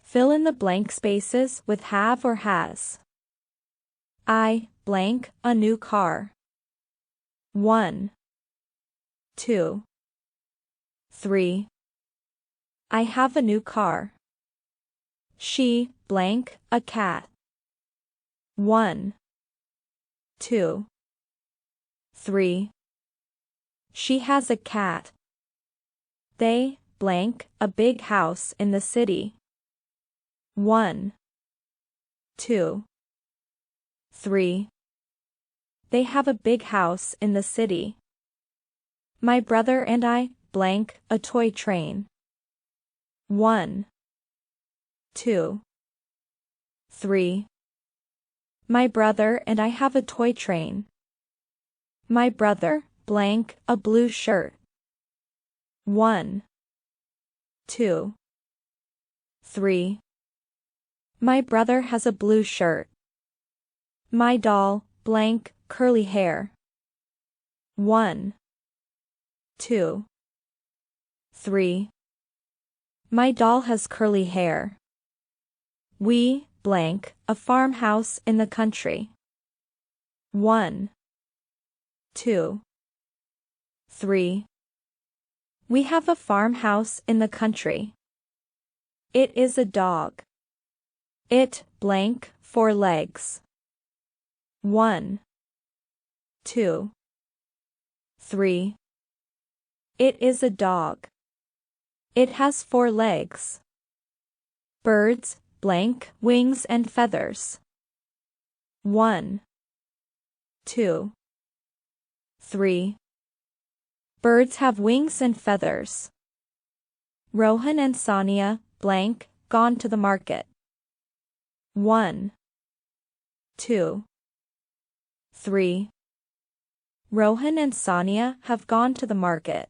Fill in the blank spaces with have or has. I blank a new car. 1, 2, 3. I have a new car. She blank a cat. 1, 2, 3. She has a cat. They blank a big house in the city. 1, 2, 3. They have a big house in the city. My brother and I blank a toy train. 1, 2, 3. My brother and I have a toy train. My brother blank a blue shirt. 1, 2, 3. My brother has a blue shirt. My doll blank curly hair. 1, 2, 3. My doll has curly hair. We blank a farmhouse in the country. 1, 2, 3. We have a farmhouse in the country. It is a dog. It blank 4 legs. 1, 2, 3. It is a dog. It has 4 legs. Birds blank wings and feathers. 1, 2, 3. Birds have wings and feathers. Rohan and Sania blank gone to the market. 1, 2, 3. Rohan and Sania have gone to the market.